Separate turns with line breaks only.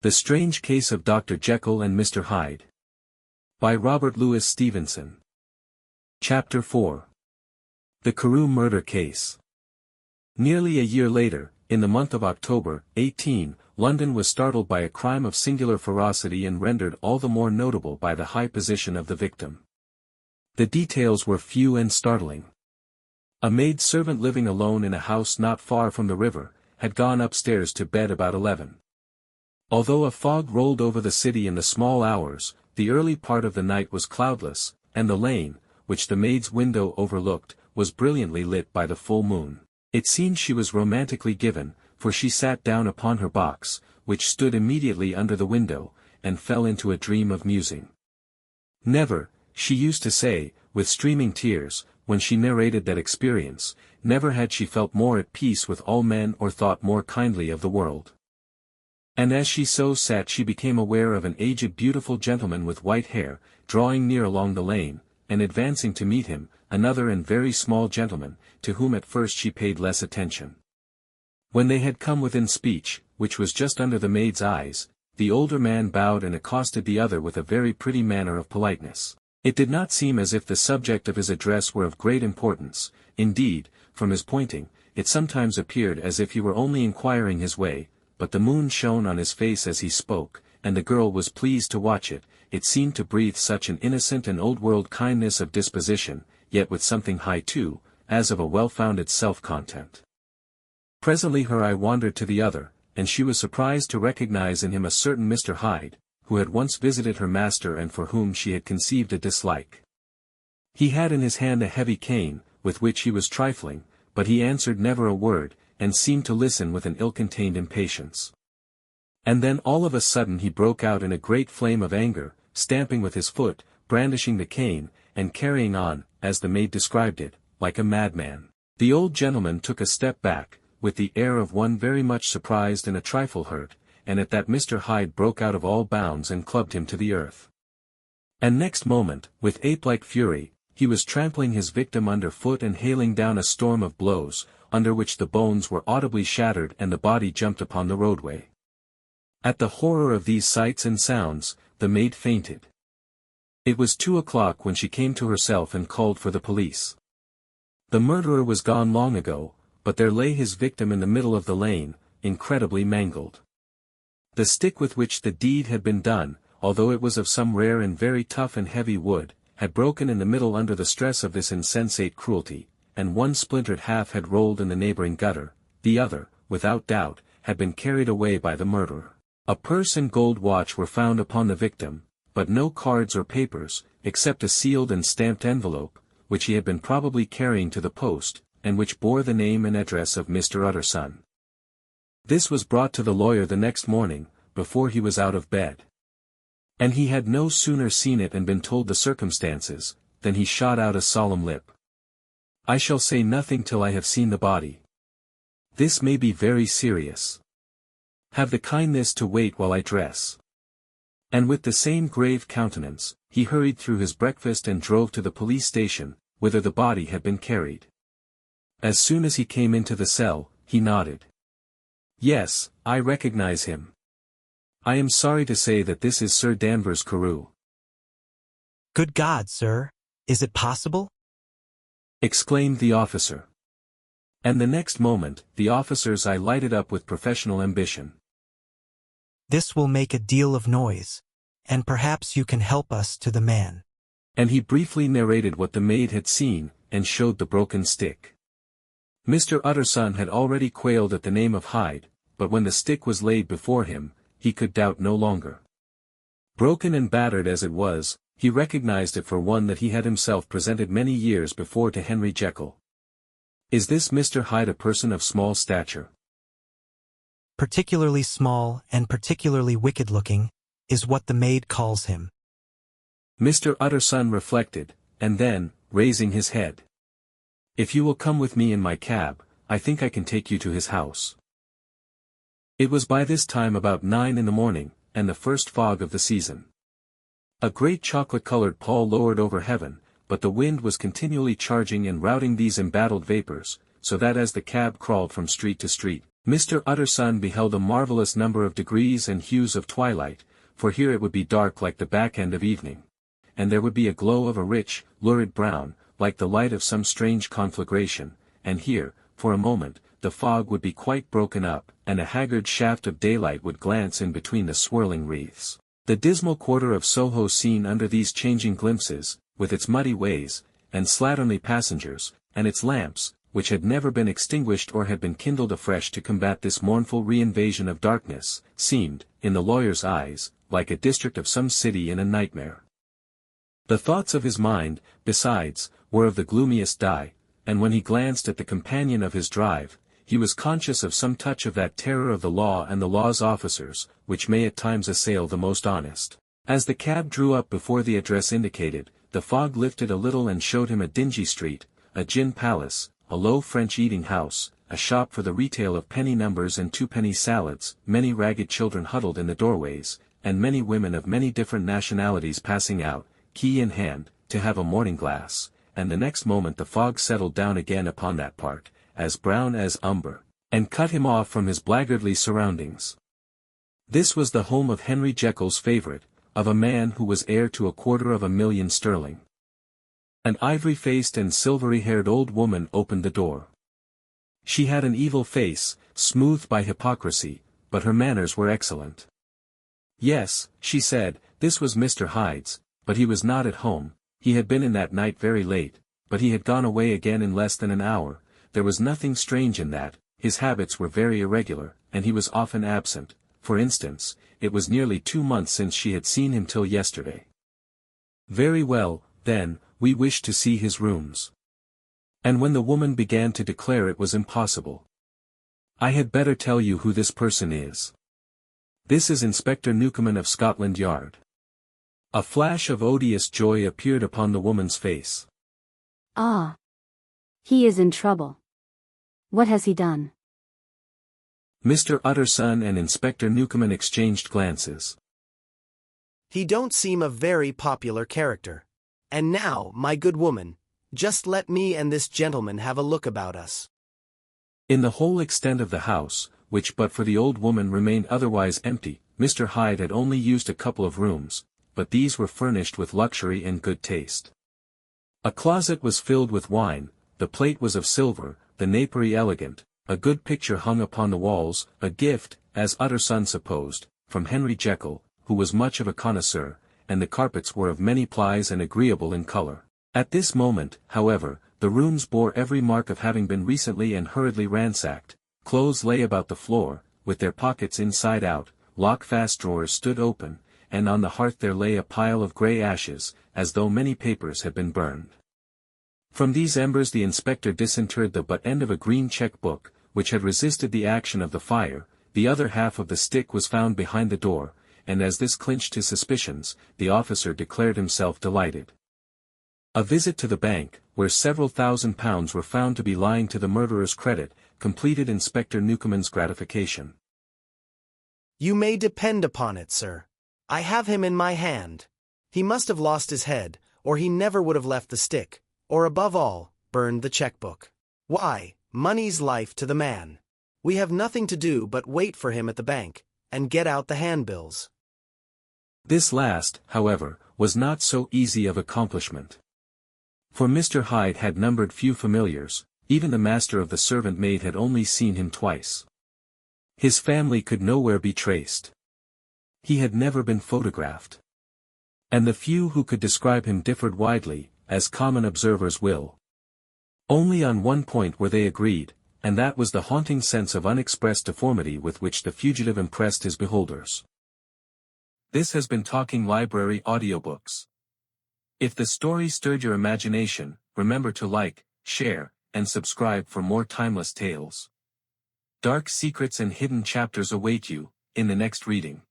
The Strange Case of Dr. Jekyll and Mr. Hyde. By Robert Louis Stevenson. Chapter 4. The Carew Murder Case. Nearly a year later, in the month of October, 18, London was startled by a crime of singular ferocity and rendered all the more notable by the high position of the victim. The details were few and startling. A maid-servant living alone in a house not far from the river, had gone upstairs to bed about 11. Although a fog rolled over the city in the small hours, the early part of the night was cloudless, and the lane, which the maid's window overlooked, was brilliantly lit by the full moon. It seemed she was romantically given, for she sat down upon her box, which stood immediately under the window, and fell into a dream of musing. Never, she used to say, with streaming tears, when she narrated that experience, never had she felt more at peace with all men or thought more kindly of the world. And as she so sat she became aware of an aged beautiful gentleman with white hair, drawing near along the lane, and advancing to meet him, another and very small gentleman, to whom at first she paid less attention. When they had come within speech, which was just under the maid's eyes, the older man bowed and accosted the other with a very pretty manner of politeness. It did not seem as if the subject of his address were of great importance; indeed, from his pointing, it sometimes appeared as if he were only inquiring his way, but the moon shone on his face as he spoke, and the girl was pleased to watch it. It seemed to breathe such an innocent and old-world kindness of disposition, yet with something high too, as of a well-founded self-content. Presently her eye wandered to the other, and she was surprised to recognize in him a certain Mr. Hyde, who had once visited her master and for whom she had conceived a dislike. He had in his hand a heavy cane, with which he was trifling, but he answered never a word, and seemed to listen with an ill-contained impatience. And then all of a sudden he broke out in a great flame of anger, stamping with his foot, brandishing the cane, and carrying on, as the maid described it, like a madman. The old gentleman took a step back, with the air of one very much surprised and a trifle hurt, and at that Mr. Hyde broke out of all bounds and clubbed him to the earth. And next moment, with ape-like fury, he was trampling his victim under foot and hailing down a storm of blows, under which the bones were audibly shattered and the body jumped upon the roadway. At the horror of these sights and sounds, the maid fainted. It was 2 o'clock when she came to herself and called for the police. The murderer was gone long ago, but there lay his victim in the middle of the lane, incredibly mangled. The stick with which the deed had been done, although it was of some rare and very tough and heavy wood, had broken in the middle under the stress of this insensate cruelty, and one splintered half had rolled in the neighboring gutter, the other, without doubt, had been carried away by the murderer. A purse and gold watch were found upon the victim, but no cards or papers, except a sealed and stamped envelope, which he had been probably carrying to the post, and which bore the name and address of Mr. Utterson. This was brought to the lawyer the next morning, before he was out of bed. And he had no sooner seen it and been told the circumstances, than he shot out a solemn lip. "I shall say nothing till I have seen the body. This may be very serious. Have the kindness to wait while I dress." And with the same grave countenance, he hurried through his breakfast and drove to the police station, whither the body had been carried. As soon as he came into the cell, he nodded. "Yes, I recognize him. I am sorry to say that this is Sir Danvers Carew."
"Good God, sir, is it possible?"
exclaimed the officer. And the next moment, the officer's eye lighted up with professional ambition.
"This will make a deal of noise, and perhaps you can help us to the man."
And he briefly narrated what the maid had seen, and showed the broken stick. Mr. Utterson had already quailed at the name of Hyde, but when the stick was laid before him, he could doubt no longer. Broken and battered as it was, he recognized it for one that he had himself presented many years before to Henry Jekyll. "Is this Mr. Hyde a person of small stature?"
"Particularly small and particularly wicked-looking, is what the maid calls him."
Mr. Utterson reflected, and then, raising his head, "If you will come with me in my cab, I think I can take you to his house." It was by this time about 9 in the morning, and the first fog of the season. A great chocolate-colored pall lowered over heaven, but the wind was continually charging and routing these embattled vapors, so that as the cab crawled from street to street, Mr. Utterson beheld a marvelous number of degrees and hues of twilight, for here it would be dark like the back end of evening. And there would be a glow of a rich, lurid brown, like the light of some strange conflagration, and here, for a moment, the fog would be quite broken up, and a haggard shaft of daylight would glance in between the swirling wreaths. The dismal quarter of Soho seen under these changing glimpses, with its muddy ways, and slatternly passengers, and its lamps, which had never been extinguished or had been kindled afresh to combat this mournful re-invasion of darkness, seemed, in the lawyer's eyes, like a district of some city in a nightmare. The thoughts of his mind, besides, were of the gloomiest dye, and when he glanced at the companion of his drive, he was conscious of some touch of that terror of the law and the law's officers, which may at times assail the most honest. As the cab drew up before the address indicated, the fog lifted a little and showed him a dingy street, a gin palace, a low French eating house, a shop for the retail of penny numbers and twopenny salads, many ragged children huddled in the doorways, and many women of many different nationalities passing out, key in hand, to have a morning glass, and the next moment the fog settled down again upon that part, as brown as umber, and cut him off from his blackguardly surroundings. This was the home of Henry Jekyll's favourite, of a man who was heir to 250,000 sterling. An ivory-faced and silvery-haired old woman opened the door. She had an evil face, smoothed by hypocrisy, but her manners were excellent. Yes, she said, this was Mr. Hyde's, but he was not at home, he had been in that night very late, but he had gone away again in less than an hour. There was nothing strange in that, his habits were very irregular, and he was often absent. For instance, it was nearly 2 months since she had seen him till yesterday. Very well, then, we wish to see his rooms. And when the woman began to declare it was impossible. I had better tell you who this person is. This is Inspector Newcomen of Scotland Yard. A flash of odious joy appeared upon the woman's face.
Ah. He is in trouble. What has he done?
Mr. Utterson and Inspector Newcomen exchanged glances.
He don't seem a very popular character. And now, my good woman, just let me and this gentleman have a look about us.
In the whole extent of the house, which but for the old woman remained otherwise empty, Mr. Hyde had only used a couple of rooms, but these were furnished with luxury and good taste. A closet was filled with wine, the plate was of silver, the napery elegant, a good picture hung upon the walls, a gift, as Utterson supposed, from Henry Jekyll, who was much of a connoisseur, and the carpets were of many plies and agreeable in colour. At this moment, however, the rooms bore every mark of having been recently and hurriedly ransacked. Clothes lay about the floor, with their pockets inside out, lock-fast drawers stood open, and on the hearth there lay a pile of grey ashes, as though many papers had been burned. From these embers the inspector disinterred the butt end of a green cheque-book, which had resisted the action of the fire. The other half of the stick was found behind the door, and as this clinched his suspicions, the officer declared himself delighted. A visit to the bank, where several £1,000s were found to be lying to the murderer's credit, completed Inspector Newcomen's gratification.
You may depend upon it, sir. I have him in my hand. He must have lost his head, or he never would have left the stick, or above all, burned the cheque-book. Why, money's life to the man. We have nothing to do but wait for him at the bank, and get out the handbills.
This last, however, was not so easy of accomplishment. For Mr. Hyde had numbered few familiars, even the master of the servant maid had only seen him twice. His family could nowhere be traced. He had never been photographed. And the few who could describe him differed widely, as common observers will. Only on one point were they agreed, and that was the haunting sense of unexpressed deformity with which the fugitive impressed his beholders. This has been Talking Library Audiobooks. If the story stirred your imagination, remember to like, share, and subscribe for more timeless tales. Dark secrets and hidden chapters await you, in the next reading.